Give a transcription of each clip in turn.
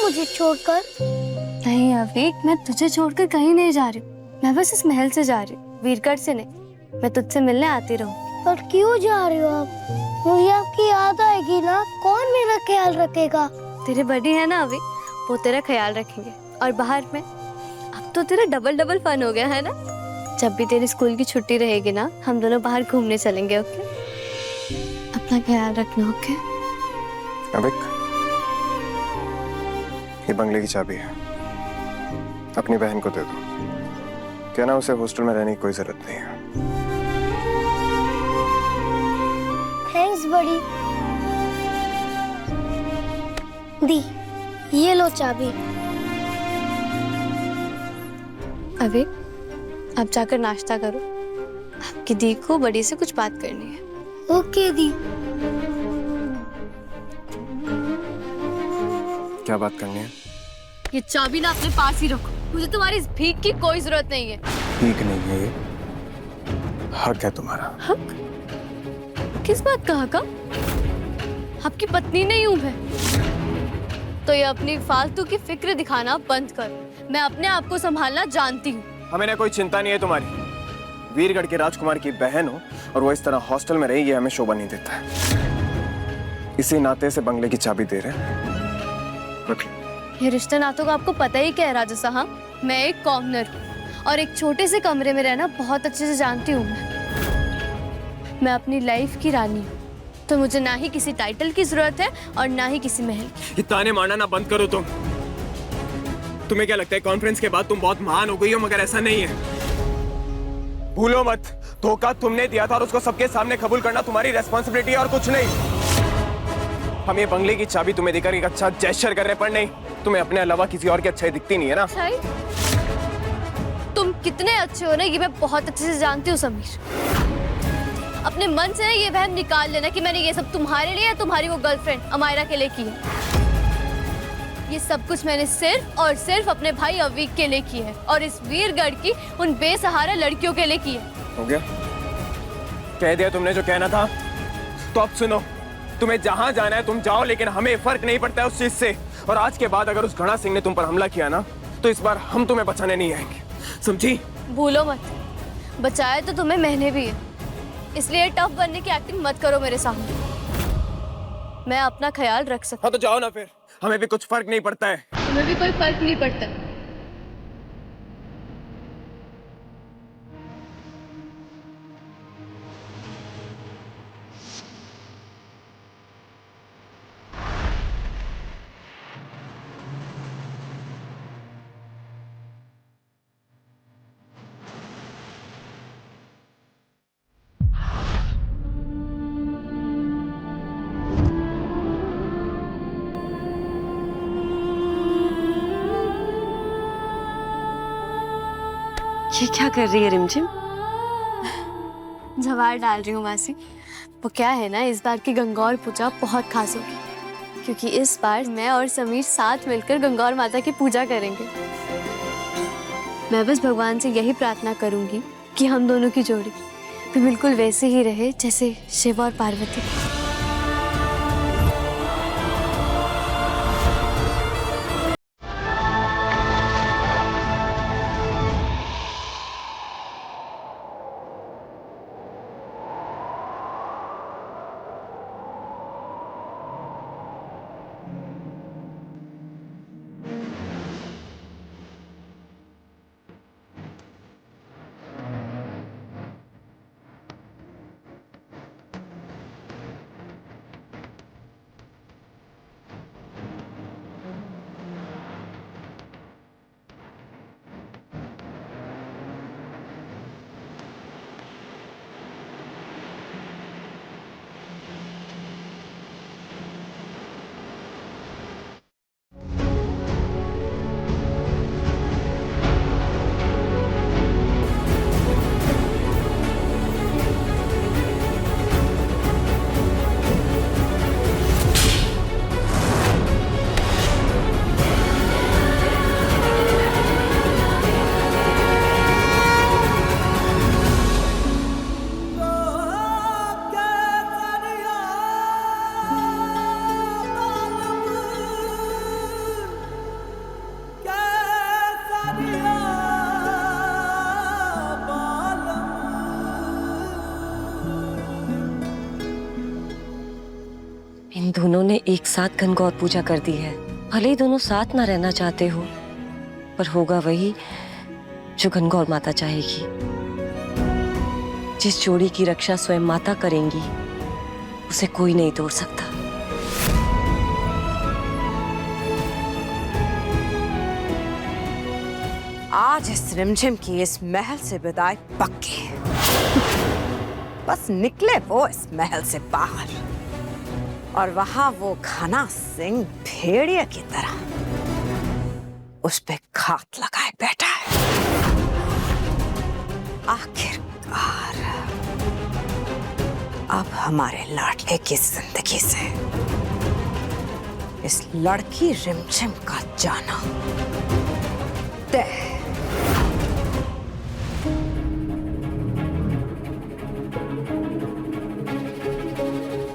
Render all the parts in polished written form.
मुझे छोड़कर? नहीं अवीक, मैं तुझे छोड़कर कहीं नहीं जा रही हूँ। मैं बस इस महल से जा रही हूँ, वीरगढ़ से नहीं। मैं तुझसे मिलने आती रहूँ। पर क्यों जा रहे हो आप? मुझे आपकी याद आएगी ना, कौन मेरा ख्याल रखेगा? तेरे बड़ी है ना अभी, वो तेरा ख्याल रखेंगे। और बाहर में अब तो तेरा डबल डबल फन हो गया है ना। जब भी तेरी स्कूल की छुट्टी रहेगी ना, हम दोनों बाहर घूमने चलेंगे। ओके, अपना ख्याल रखना। ओके अविक, ये बंगले की चाबी है, अपनी बहन को दे दो। कहना उसे हॉस्टल में रहने की कोई जरूरत नहीं है। थैंक्स बड़ी। दी, ये लो चाबी। अभी आप जाकर नाश्ता करो। आपकी दी को बड़ी से कुछ बात करनी है। ओके दी। क्या बात करनी है? ये चाबी ना अपने पास ही रखो। मुझे तुम्हारी इस भीख की कोई जरूरत नहीं है। ठीक नहीं है ये, हक है तुम्हारा। हक? किस बात का हक? आपकी पत्नी नहीं हूं मैं। तो ये अपनी फालतू की फिक्र दिखाना बंद कर। मैं अपने आप को संभालना जानती हूँ। हमें ना कोई चिंता नहीं है तुम्हारी। वीरगढ़ के राजकुमार की बहन हो और वो इस तरह हॉस्टल में रहेगी, हमें शोभा नहीं देता है। इसी नाते से बंगले की चाबी दे रहे हैं। ये रिश्ते नातों का आपको पता ही क्या है राजा साहब? मैं एक कॉमनर हूँ और एक छोटे से कमरे में रहना बहुत अच्छे से जानती हूँ। मैं अपनी लाइफ की रानी हूँ, तो मुझे ना ही किसी टाइटल की जरूरत है और ना ही किसी महल की। ये ताने मारना ना बंद करो तुम। तुम्हें क्या लगता है कॉन्फ्रेंस के बाद तुम बहुत महान हो गई हो? मगर ऐसा नहीं है। भूलो मत, धोखा तुमने दिया था और उसको सबके सामने कबूल करना तुम्हारी रेस्पॉन्सिबिलिटी है और कुछ नहीं। हम ये बंगले की चाबी तुम्हें देकर एक अच्छा जेस्चर कर रहे, पर नहीं, तुम्हें अपने अलावा किसी और की अच्छाई दिखती नहीं है ना। तुम कितने अच्छे हो ना, ये मैं बहुत अच्छे से जानती हूँ समीर। अपने मन से ये वहम निकाल लेना कि मैंने ये सब तुम्हारे लिए या तुम्हारी वो गर्लफ्रेंड अमायरा के लिए की है। ये सब कुछ मैंने सिर्फ और सिर्फ अपने भाई अवीक के लिए की है और इस वीरगढ़ की उन बेसहारा लड़कियों के लिए की है। हो गया? कह दिया तुमने जो कहना था। तो अब सुनो, तुम्हें जहां जाना है तुम जाओ, लेकिन हमें फर्क नहीं पड़ता है उस चीज से। और आज के बाद अगर उस घड़ा सिंह ने तुम पर हमला किया ना, तो इस बार हम तुम्हें बचाने नहीं आएंगे, समझी? भूलो मत, बचाया तो तुम्हें मैंने भी है, इसलिए टफ बनने की एक्टिंग मत करो मेरे सामने। मैं अपना ख्याल रख सकती। हाँ तो जाओ ना फिर, हमें भी कुछ फर्क नहीं पड़ता है। तुम्हें भी कोई फर्क नहीं पड़ता। ये क्या कर रही है रिमझिम? जवार डाल रही हूँ मासी। वो क्या है ना, इस बार की गंगौर पूजा बहुत खास होगी, क्योंकि इस बार मैं और समीर साथ मिलकर गंगौर माता की पूजा करेंगे। मैं बस भगवान से यही प्रार्थना करूंगी कि हम दोनों की जोड़ी भी बिल्कुल वैसे ही रहे जैसे शिव और पार्वती। दोनों ने एक साथ गणगौर पूजा कर दी है। भले ही दोनों साथ ना रहना चाहते हो, पर होगा वही जो गणगौर माता चाहेगी। जिस जोड़ी की रक्षा स्वयं माता करेंगी, उसे कोई नहीं तोड़ सकता। आज इस रिमझिम की इस महल से विदाई पक्की है। बस निकले वो इस महल से बाहर, और वहां वो घना सिंह भेड़िया की तरह उस पे घात लगाए बैठा है। आखिरकार अब हमारे लाडले की जिंदगी से इस लड़की रिमझिम का जाना तय है।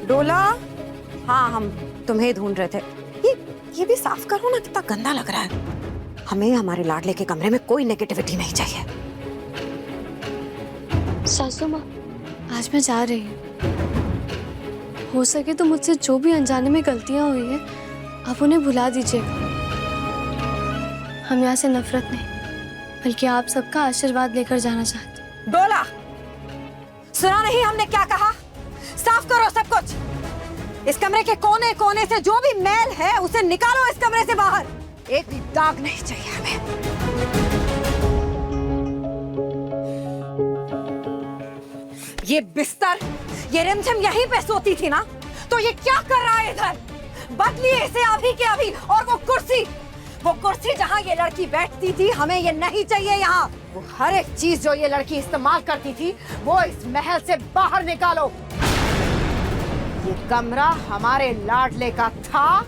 डोला, हाँ हम तुम्हें ढूंढ रहे थे। ये भी साफ करो ना, कितना गंदा लग रहा है। हमें हमारे लाडले के कमरे में कोई नेगेटिविटी नहीं चाहिए। सासू माँ, आज मैं जा रही हूँ। हो सके तो मुझसे जो भी अनजाने में गलतियां हुई है, आप उन्हें भुला दीजिएगा। हम यहाँ से नफरत नहीं, बल्कि आप सबका आशीर्वाद लेकर जाना चाहते हैं। डोला, सुना नहीं हमने क्या कहा? साफ करो सब कुछ। इस कमरे के कोने कोने से जो भी मैल है उसे निकालो इस कमरे से बाहर। एक भी दाग नहीं चाहिए हमें। ये बिस्तर, ये रिमझिम यहीं पे सोती थी ना, तो ये क्या कर रहा है इधर? बदलिए इसे अभी के अभी। और वो कुर्सी जहां ये लड़की बैठती थी, हमें ये नहीं चाहिए यहाँ। वो हर एक चीज जो ये लड़की इस्तेमाल करती थी, वो इस महल से बाहर निकालो। ये कमरा हमारे लाडले का था,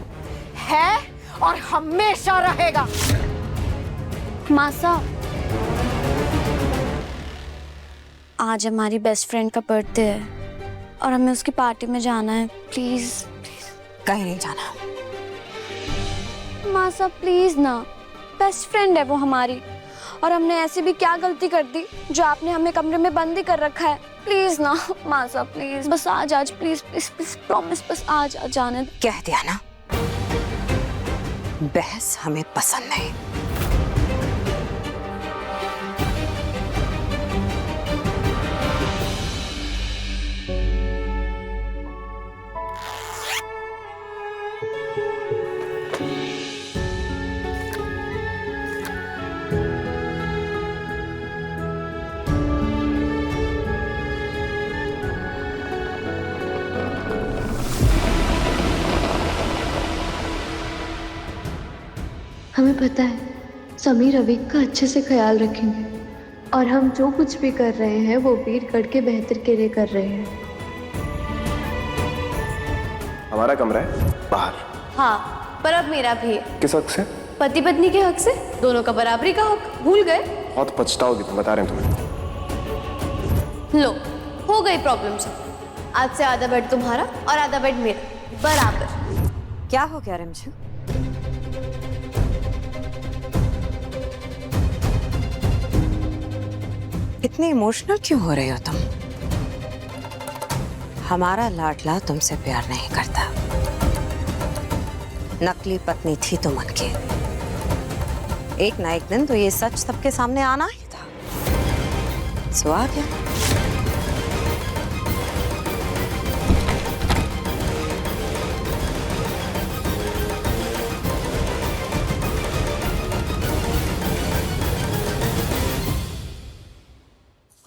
है और हमेशा रहेगा। मासा, आज हमारी बेस्ट फ्रेंड का बर्थडे है और हमें उसकी पार्टी में जाना है। प्लीज कहीं नहीं जाना। मासा प्लीज ना, बेस्ट फ्रेंड है वो हमारी, और हमने ऐसी भी क्या गलती कर दी जो आपने हमें कमरे में बंद ही कर रखा है। प्लीज ना मासा, प्लीज बस आज प्लीज प्लीज प्लीज प्रॉमिस, बस आज जाने दो। कह दिया ना, बहस हमें पसंद नहीं। हमें पता है समीर अवीक का अच्छे से ख्याल रखेंगे, और हम जो कुछ भी कर रहे हैं वो वीरगढ़ के बेहतर के लिए कर रहे हैं। हमारा कमरा है बाहर। हाँ, पर अब मेरा भी है। किस हक से? पति पत्नी के हक से, दोनों का बराबरी का हक। भूल गए? बहुत पछताओगी तुम, बता रहे हैं तुम्हें। लो, हो गई प्रॉब्लम से। आज से आधा बेड तुम्हारा और आधा बेड मेरा, बराबर। क्या हो गया रिमझिम? इतनी इमोशनल क्यों हो रही हो तुम? हमारा लाडला तुमसे प्यार नहीं करता। नकली पत्नी थी तुम उनकी। एक ना एक दिन तो ये सच सबके सामने आना ही था। सो आ गया।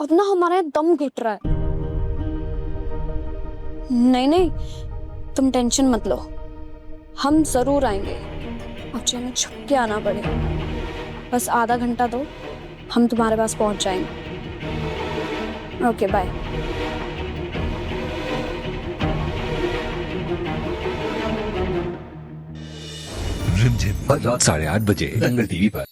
अब ना हमारा दम घुट रहा है। नहीं, तुम टेंशन मत लो, हम जरूर आएंगे। अब चाहे हमें छुप के आना पड़े, बस आधा घंटा दो, हम तुम्हारे पास पहुंच जाएंगे। Okay bye. रिमझिम रात 8:30 बजे दंगल टीवी पर।